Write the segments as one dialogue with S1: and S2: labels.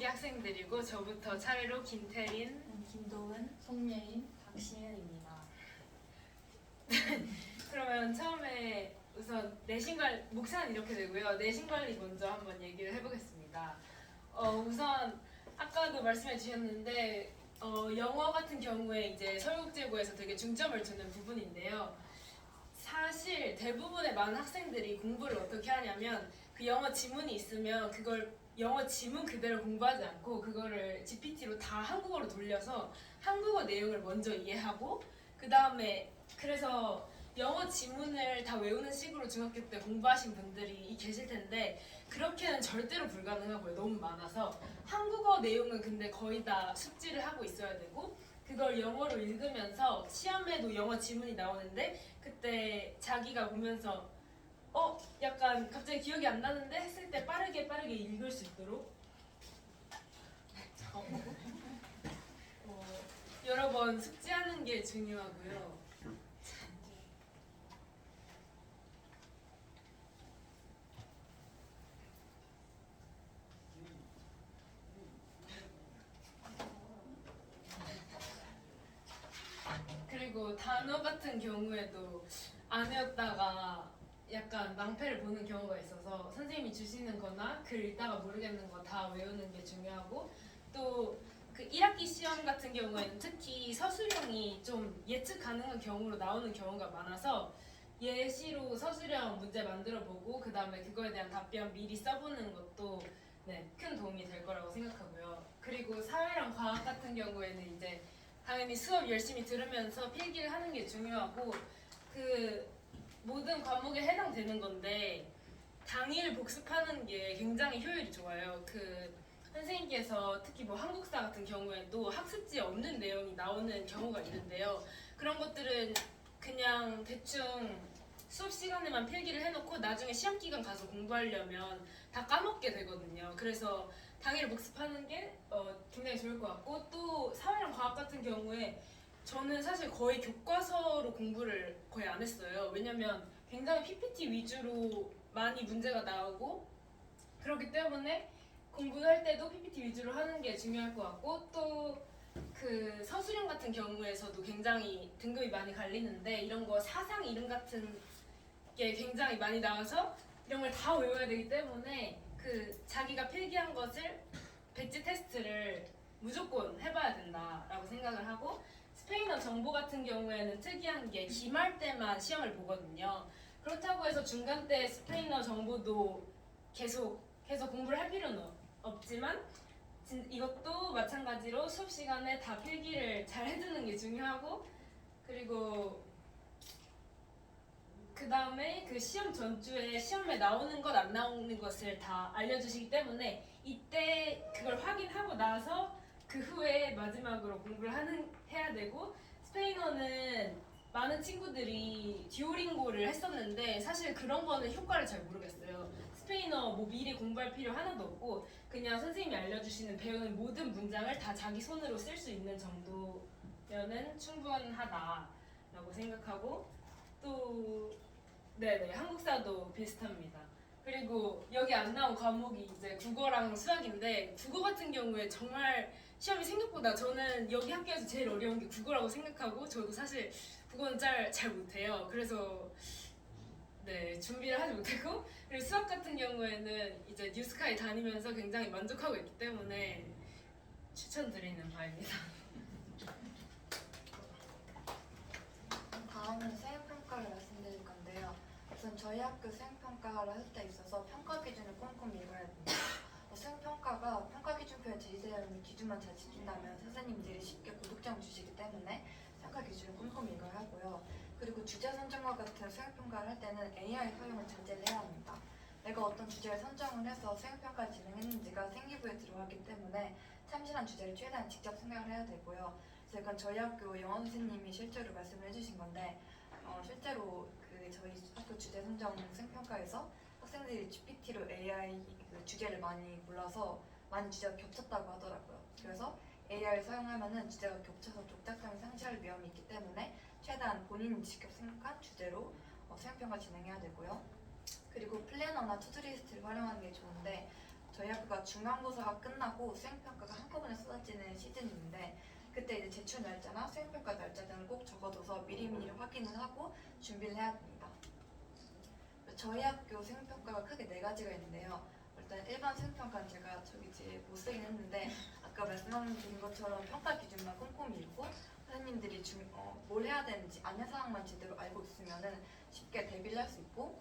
S1: 학생들이고 저부터 차례로 김태린,
S2: 김도은,
S3: 송예인, 박시은입니다.
S1: 그러면 처음에 우선 목차는 이렇게 되고요. 내신 관리 먼저 한번 얘기를 해보겠습니다. 우선 아까도 말씀해 주셨는데 영어 같은 경우에 이제 서울국제고에서 되게 중점을 두는 부분인데요. 사실 대부분의 많은 학생들이 공부를 어떻게 하냐면 그 영어 지문이 있으면 그걸 영어 지문 그대로 공부하지 않고 그거를 GPT로 다 한국어로 돌려서 한국어 내용을 먼저 이해하고 그 다음에 그래서 영어 지문을 다 외우는 식으로 중학교 때 공부하신 분들이 계실 텐데 그렇게는 절대로 불가능하고요. 너무 많아서 한국어 내용은 근데 거의 다 숙지를 하고 있어야 되고 그걸 영어로 읽으면서 시험에도 영어 지문이 나오는데 그때 자기가 보면서 약간 갑자기 기억이 안 나는데 했을 때 빠르게 읽을 수 있도록 여러 번 숙지하는 게 중요하고요. 그리고 단어 같은 경우에도 안 외웠다가 약간 낭패를 보는 경우가 있어서 선생님이 주시는 거나 글 읽다가 모르겠는 거 다 외우는 게 중요하고 또 그 1학기 시험 같은 경우에는 특히 서술형이 좀 예측 가능한 경우로 나오는 경우가 많아서 예시로 서술형 문제 만들어 보고 그 다음에 그거에 대한 답변 미리 써보는 것도 큰 도움이 될 거라고 생각하고요. 그리고 사회랑 과학 같은 경우에는 이제 당연히 수업 열심히 들으면서 필기를 하는 게 중요하고 그 모든 과목에 해당되는 건데 당일 복습하는 게 굉장히 효율이 좋아요. 그 선생님께서 특히 뭐 한국사 같은 경우에도 학습지에 없는 내용이 나오는 경우가 있는데요. 그런 것들은 그냥 대충 수업 시간에만 필기를 해놓고 나중에 시험 기간 가서 공부하려면 다 까먹게 되거든요. 그래서 당일 복습하는 게 굉장히 좋을 것 같고 또 사회랑 과학 같은 경우에 저는 사실 거의 교과서로 공부를 거의 안 했어요. 왜냐면 굉장히 PPT 위주로 많이 문제가 나오고 그렇기 때문에 공부할 때도 PPT 위주로 하는 게 중요할 것 같고 또 그 서술형 같은 경우에서도 굉장히 등급이 많이 갈리는데 이런 거 사상 이름 같은 게 굉장히 많이 나와서 이런 걸 다 외워야 되기 때문에 그 자기가 필기한 것을 배치 테스트를 무조건 해봐야 된다라고 생각을 하고 스페인어 정보 같은 경우에는 특이한 게 기말 때만 시험을 보거든요. 그렇다고 해서 중간 때 스페인어 정보도 계속 공부를 할 필요는 없지만 이것도 마찬가지로 수업 시간에 다 필기를 잘 해두는 게 중요하고 그리고 그 다음에 그 시험 전주에 시험에 나오는 것 안 나오는 것을 다 알려주시기 때문에 이때 그걸 확인하고 나서 그 후에 마지막으로 공부를 해야 되고 스페인어는 많은 친구들이 듀오링고를 했었는데 사실 그런 거는 효과를 잘 모르겠어요. 스페인어 뭐 미리 공부할 필요 하나도 없고 그냥 선생님이 알려주시는 배우는 모든 문장을 다 자기 손으로 쓸 수 있는 정도면은 충분하다라고 생각하고 또 네네 한국사도 비슷합니다. 그리고 여기 안 나온 과목이 이제 국어랑 수학인데 국어 같은 경우에 정말 시험이 생각보다 저는 여기 학교에서 제일 어려운 게 국어라고 생각하고 저도 사실 국어는 잘 못해요. 그래서 준비를 하지 못했고 그리고 수학 같은 경우에는 이제 뉴스카이 다니면서 굉장히 만족하고 있기 때문에 추천드리는 바입니다.
S3: 다음은 수행평가를 말씀드릴 건데요. 우선 저희 학교 수행평가를 할 때 있어서 평가 기준을 꼼꼼히 읽어야 됩니다. 수행평가가 평가 기준표에 제시되는 기준만 잘 지킨다면 선생님들이 쉽게 고득점을 주시기 때문에 평가 기준을 꼼꼼히 읽어야 하고요. 그리고 주제 선정과 같은 수행평가를 할 때는 AI 사용을 자제를 해야 합니다. 내가 어떤 주제를 선정을 해서 수행평가를 진행했는지가 생기부에 들어가기 때문에 참신한 주제를 최대한 직접 생각을 해야 되고요. 그래서 이건 저희 학교 영어 선생님이 실제로 말씀을 해주신 건데 실제로 그 저희 학교 주제 선정 수행평가에서 학생들이 GPT로 AI 그 주제를 많이 골라서 많은 주제가 겹쳤다고 하더라고요. 그래서 AI를 사용하면은 주제가 겹쳐서 독작점을 상실할 위험이 있기 때문에 최대한 본인이 직접 생각한 주제로 수행평가 진행해야 되고요. 그리고 플래너나 투두리스트를 활용하는 게 좋은데 저희 학교가 중간고사가 끝나고 수행평가가 한꺼번에 쏟아지는 시즌인데 그때 이제 제출 날짜나 수행평가 날짜 등을 꼭 적어둬서 미리미리 확인을 하고 준비를 해야 됩니다. 저희 학교 수행평가가 크게 4가지가 있는데요. 일단 일반 수행평가는 제가 저기 이제 못 쓰긴 했는데 아까 말씀드린 것처럼 평가 기준만 꼼꼼히 읽고 선생님들이 뭘 해야 되는지 안내사항만 제대로 알고 있으면은 쉽게 대비를 할 수 있고,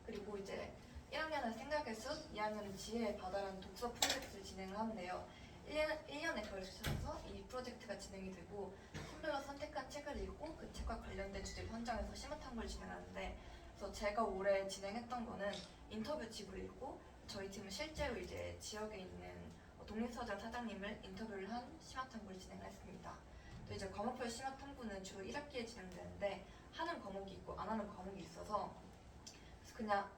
S3: 그리고 이제 1학년은 생각의 숲, 2학년은 지혜의 바다라는 독서 프로젝트를 진행을 하는데요. 1년에 걸쳐서 이 프로젝트가 진행이 되고 팀별로 선택한 책을 읽고 그 책과 관련된 주제를 선정해서 심화탐구를 진행하는데, 그래서 제가 올해 진행했던 거는 인터뷰 집을 읽고 저희 팀은 실제로 이제 지역에 있는 독립서점 사장님을 인터뷰를 한 심화탐구를 진행했습니다. 또 이제 과목별 심화탐구는 주 1학기에 진행되는데 하는 과목이 있고 안 하는 과목이 있어서 그냥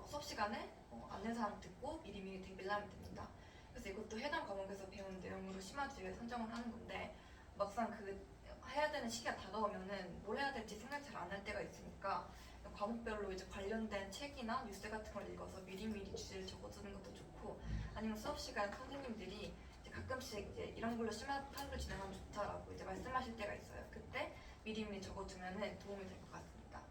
S3: 수업 시간에 안내사항 듣고 미리미리 대비를 하면 됩니다. 그래서 이것도 해당 과목에서 배운 내용으로 심화지에 선정을 하는 건데 막상 그 해야 되는 시기가 다가오면은 뭘 해야 될지 생각 잘 안 할 때가 있으니까 과목별로 이제 관련된 책이나 뉴스 같은 걸 읽어서 미리미리 주제를 적어두는 것도 좋고, 아니면 수업 시간 선생님들이 이제 가끔씩 이제 이런 걸로 심화탐구를 진행하면 좋다라고 이제 말씀하실 때가 있어요. 그때 미리미리 적어두면은 도움이 될 것 같습니다.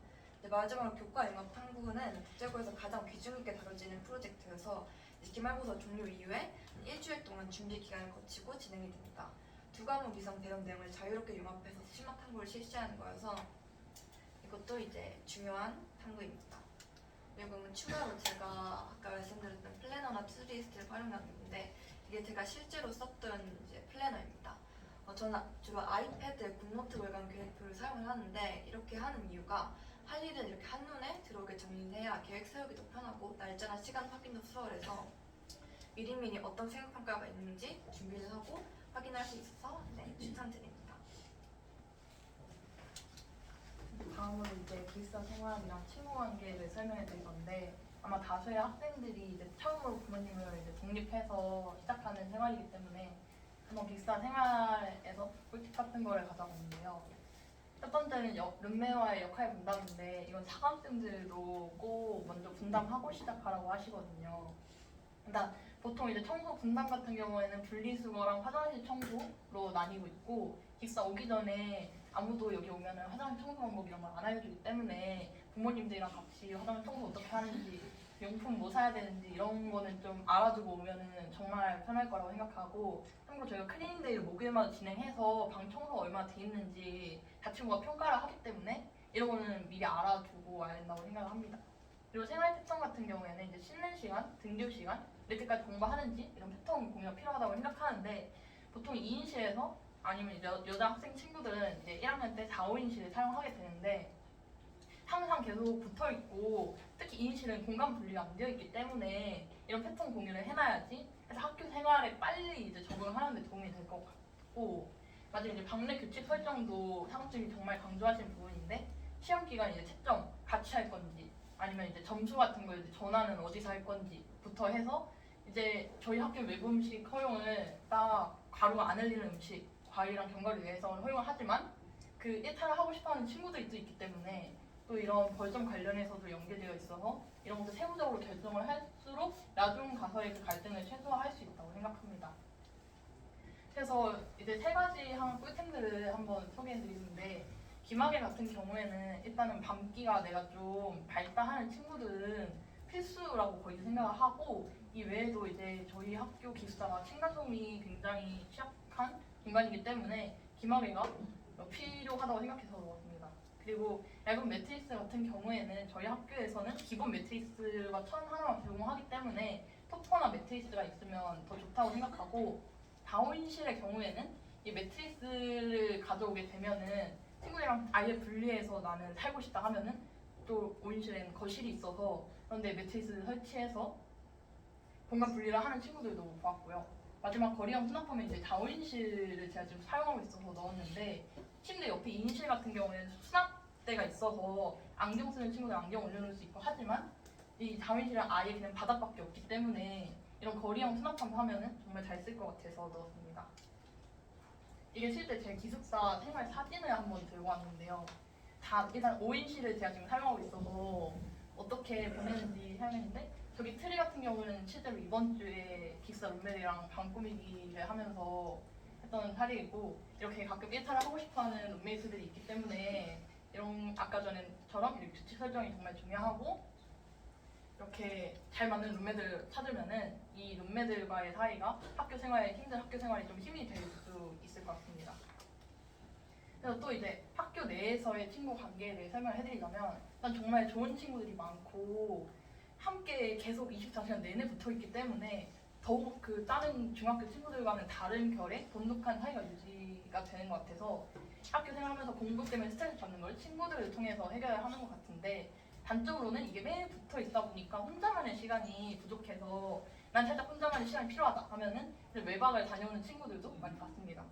S3: 마지막으로 교과 융합 탐구는 국제고에서 가장 비중 있게 다뤄지는 프로젝트여서 기말고사 종료 이후에 일주일 동안 준비 기간을 거치고 진행이 됩니다. 2과목 이상 배운 내용을 자유롭게 융합해서 심화 탐구를 실시하는 거여서 이것도 이제 중요한 탐구입니다. 그리고 추가로 제가 아까 말씀드렸던 플래너나 투리스트를 활용하는데 이게 제가 실제로 썼던 이제 플래너입니다. 저는 주로 아이패드 굿노트 월간 계획표를 사용을 하는데 이렇게 하는 이유가 할 일을 이렇게 한눈에 들어오게 정리해야 계획 세우기도 편하고 날짜나 시간 확인도 수월해서 미리미리 어떤 생각평가가 있는지 준비를 하고 확인할 수 있어서 추천드립니다.
S2: 다음으로 이제 기숙사 생활이랑 친구 관계를 설명해 드릴 건데, 아마 다수의 학생들이 이제 처음으로 부모님을 이제 독립해서 시작하는 생활이기 때문에 한번 기숙사 생활에서 꿀팁 같은 거를 가져봤는데요. 첫 번째는 룸메와의 역할 분담인데, 이건 4강생들도 꼭 먼저 분담하고 시작하라고 하시거든요. 일단 보통 이제 청소 분담 같은 경우에는 분리수거랑 화장실 청소로 나뉘고 있고, 기숙사 오기 전에 아무도 여기 오면은 화장실 청소 방법 이런 걸 안 알려주기 때문에 부모님들이랑 같이 화장실 청소 어떻게 하는지, 용품 뭐 사야 되는지 이런 거는 좀 알아주고 오면은 정말 편할 거라고 생각하고, 참고로 저희가 클리닝데이를 목요일마다 진행해서 방 청소가 얼마나 돼 있는지 다 친구가 평가를 하기 때문에 이런 거는 미리 알아두고 와야 된다고 생각을 합니다. 그리고 생활 특성 같은 경우에는 이제 씻는 시간, 등교 시간, 이렇게까지 공부하는지 이런 패턴 공유가 필요하다고 생각하는데, 보통 2인실에서 아니면 여자 학생 친구들은 이제 1학년 때 4, 5인실을 사용하게 되는데 항상 계속 붙어 있고 특히 2인실은 공간 분리가 안 되어 있기 때문에 이런 패턴 공유를 해놔야지 그래서 학교 생활에 빨리 이제 적응하는 데 도움이 될 것 같고, 마지막 이제 방내 규칙 설정도 사무팀이 정말 강조하시는 부분인데, 시험 기간 이제 채점 같이 할 건지 아니면 이제 점수 같은 거 이제 전화는 어디서 할 건지부터 해서 이제 저희 학교 외부 음식 허용을 딱 가루가 안 흘리는 음식, 과일이랑 견과류 위해서 허용을 하지만 그 일탈을 하고 싶어하는 친구들이 또 있기 때문에 또 이런 벌점 관련해서도 연계되어 있어서 이런 것도 세부적으로 결정을 할수록 나중 가서의 그 갈등을 최소화할 수 있다고 생각합니다. 그래서 이제 3가지 꿀템들을 한번 소개해드리는데, 기말에 같은 경우에는 일단은 밤기가 내가 좀 발달하는 친구들은 필수라고 거의 생각을 하고, 이 외에도 이제 저희 학교 기숙사가 층간소음이 굉장히 취약한 공간이기 때문에 기말에가 필요하다고 생각해서 넣었습니다. 그리고 얇은 매트리스 같은 경우에는 저희 학교에서는 기본 매트리스가 1,000 제공하기 때문에 토퍼나 매트리스가 있으면 더 좋다고 생각하고, 다운실의 경우에는 이 매트리스를 가져오게 되면은 친구들이랑 아예 분리해서 나는 살고 싶다 하면은 또 5인실에는 거실이 있어서 그런데 매트리스를 설치해서 공간 분리를 하는 친구들도 보았고요. 마지막 거리형 수납하면 이제 다운실을 제가 지금 사용하고 있어서 넣었는데, 침대 옆에 2인실 같은 경우에는 수납대가 있어서 안경 쓰는 친구들 안경 올려놓을 수 있고 하지만 이 다운실은 아예 그냥 바닥밖에 없기 때문에 이런 거리형 수납함 하면은 정말 잘 쓸 것 같아서 넣었습니다. 이게 실제 제 기숙사 생활 사진을 한번 들고 왔는데요. 일단 5인실을 제가 지금 사용하고 있어서 어떻게 보내는지 사용했는데, 저기 트리 같은 경우는 실제로 이번 주에 기숙사 룸메들이랑 방 꾸미기를 하면서 했던 사례이고, 이렇게 가끔 일탈을 하고 싶어하는 룸메이트들이 있기 때문에 이런 아까 전에처럼 이렇게 규칙 설정이 정말 중요하고, 이렇게 잘 맞는 룸메들을 찾으면은 이 룸메들과의 사이가 힘든 학교 생활이 좀 힘이 될 수 있을 것 같습니다. 그래서 또 이제 학교 내에서의 친구 관계에 대해 설명을 해드리자면, 일단 정말 좋은 친구들이 많고 함께 계속 24시간 내내 붙어 있기 때문에 더욱 그 다른 중학교 친구들과는 다른 결의 돈독한 사이가 유지가 되는 것 같아서 학교 생활하면서 공부 때문에 스트레스 받는 걸 친구들을 통해서 해결하는 것 같은데, 단적으로는 이게 매일 붙어 있다 보니까 혼자만의 시간이 부족해서 난 살짝 혼자만의 시간이 필요하다 하면은 외박을 다녀오는 친구들도 많이 봤습니다.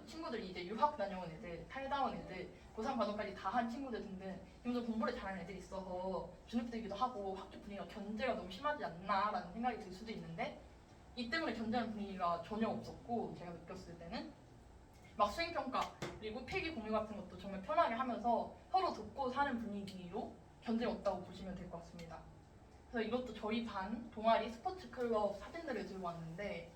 S2: 친구들이 이제 유학 다녀온 애들, 살다 온 애들, 고3 과정까지 다 한 친구들 등등 좀 공부를 잘하는 애들이 있어서 주눅들기도 하고 학교 분위기가 견제가 너무 심하지 않나라는 생각이 들 수도 있는데, 이 때문에 견제하는 분위기가 전혀 없었고, 제가 느꼈을 때는 막 수행평가 그리고 필기 공유 같은 것도 정말 편하게 하면서 서로 돕고 사는 분위기로 견제가 없다고 보시면 될 것 같습니다. 그래서 이것도 저희 반 동아리 스포츠 클럽 사진들을 들고 왔는데,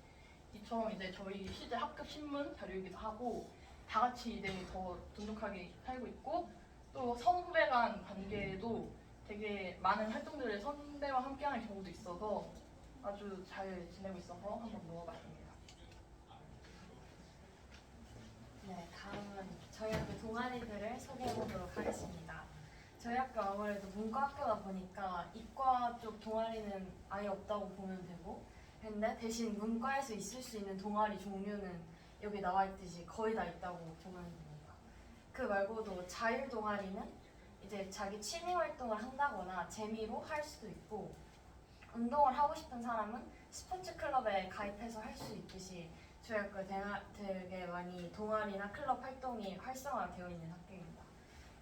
S2: 이처럼 이제 저희 실제 학급 신문 자료이기도 하고 다 같이 이제 더 돈독하게 살고 있고, 또 선후배 간 관계도 되게 많은 활동들을 선배와 함께하는 경우도 있어서 아주 잘 지내고 있어서 한번 넣어봤습니다.
S4: 네, 다음은 저희 학교 동아리들을 소개해보도록 하겠습니다. 저희 학교 아무래도 문과학교다 보니까 이과 쪽 동아리는 아예 없다고 보면 되고, 근데 대신 문과에서 있을 수 있는 동아리 종류는 여기 나와 있듯이 거의 다 있다고 보면 됩니다. 그 말고도 자율 동아리는 이제 자기 취미 활동을 한다거나 재미로 할 수도 있고, 운동을 하고 싶은 사람은 스포츠 클럽에 가입해서 할 수 있듯이 저희 학교 되게 많이 동아리나 클럽 활동이 활성화되어 있는 학교입니다.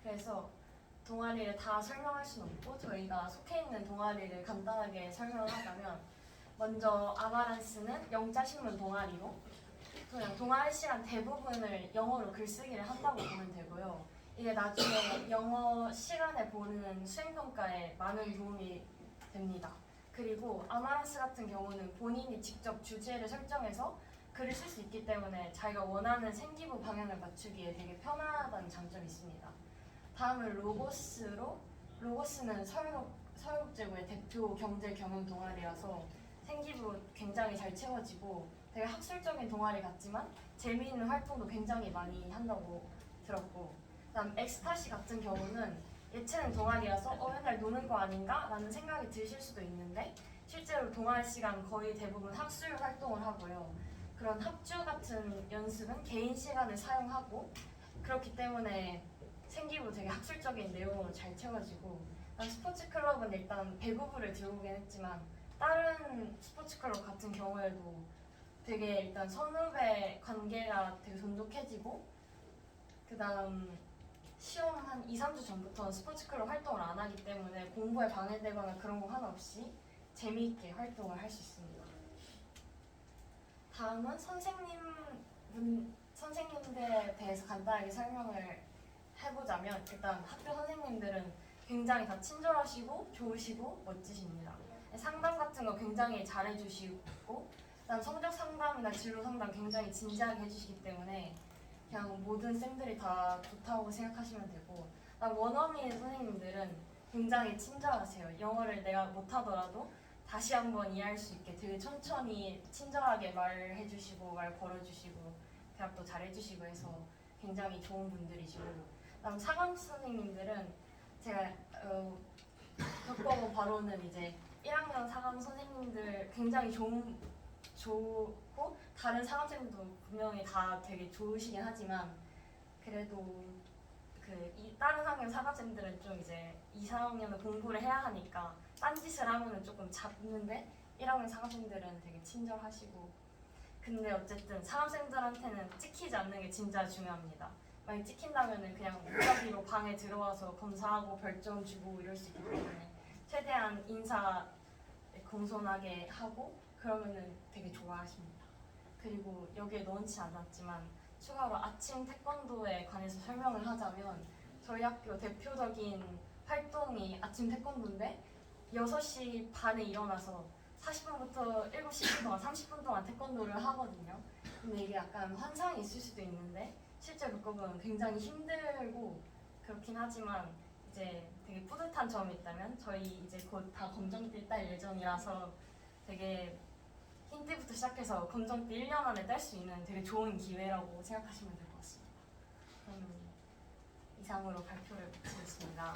S4: 그래서 동아리를 다 설명할 수는 없고 저희가 속해 있는 동아리를 간단하게 설명을 하자면, 먼저 아마란스는 영자신문 동아리로 그냥 동아리 시간 대부분을 영어로 글쓰기를 한다고 보면 되고요. 이게 나중에 영어 시간에 보는 수행평가에 많은 도움이 됩니다. 그리고 아마란스 같은 경우는 본인이 직접 주제를 설정해서 글을 쓸 수 있기 때문에 자기가 원하는 생기부 방향을 맞추기에 되게 편하다는 장점이 있습니다. 다음은 로고스는 서울국제고의 대표 경제 경영 동아리라서 생기부 굉장히 잘 채워지고 되게 학술적인 동아리 같지만 재미있는 활동도 굉장히 많이 한다고 들었고, 그다음 엑스타시 같은 경우는 예체능 동아리라서 맨날 노는 거 아닌가? 라는 생각이 드실 수도 있는데, 실제로 동아리 시간 거의 대부분 학술 활동을 하고요. 그런 합주 같은 연습은 개인 시간을 사용하고, 그렇기 때문에 생기부 되게 학술적인 내용으로 잘 채워지고, 스포츠 클럽은 일단 배구부를 들고 오긴 했지만 다른 스포츠 클럽 같은 경우에도 되게 일단 선후배 관계가 되게 돈독해지고, 그 다음 시험 한 2, 3주 전부터 스포츠 클럽 활동을 안 하기 때문에 공부에 방해되거나 그런 거 하나 없이 재미있게 활동을 할 수 있습니다. 다음은 선생님들에 대해서 간단하게 설명을 해보자면, 일단 학교 선생님들은 굉장히 다 친절하시고 좋으시고 멋지십니다. 상담 같은 거 굉장히 잘해주시고, 그다음 성적 상담이나 진로 상담 굉장히 진지하게 해주시기 때문에 그냥 모든 쌤들이 다 좋다고 생각하시면 되고, 원어민 선생님들은 굉장히 친절하세요. 영어를 내가 못하더라도 다시 한번 이해할 수 있게 되게 천천히 친절하게 말해주시고 말 걸어주시고 대답도 잘해주시고 해서 굉장히 좋은 분들이시고, 그다음 사감 선생님들은 제가 겪어본 바로는 이제 1학년 사감 선생님들 굉장히 좋고 다른 사감생들도 분명히 다 되게 좋으시긴 하지만, 그래도 다른 학년 사감생들은 좀 이제 2, 3학년은 공부를 해야 하니까 딴짓을 하면은 조금 잡는데 1학년 사감생들은 되게 친절하시고, 근데 어쨌든 사감생들한테는 찍히지 않는 게 진짜 중요합니다. 만약 찍힌다면은 그냥 무작위로 방에 들어와서 검사하고 별점 주고 이럴 수 있기 때문에 최대한 인사 공손하게 하고 그러면은 되게 좋아하십니다. 그리고 여기에 넣지 않았지만 추가로 아침 태권도에 관해서 설명을 하자면, 저희 학교 대표적인 활동이 아침 태권도인데 6시 반에 일어나서 40분부터 7시 10분 동안 30분 동안 태권도를 하거든요. 근데 이게 약간 환상이 있을 수도 있는데 실제 겪어보면 굉장히 힘들고 그렇긴 하지만 이제 되게 뿌듯한 점이 있다면 저희 이제 곧 다 검정띠 딸 예정이라서 되게 흰 띠부터 시작해서 검정띠 1년 안에 딸 수 있는 되게 좋은 기회라고 생각하시면 될 것 같습니다. 그러면 이상으로 발표를 마치겠습니다.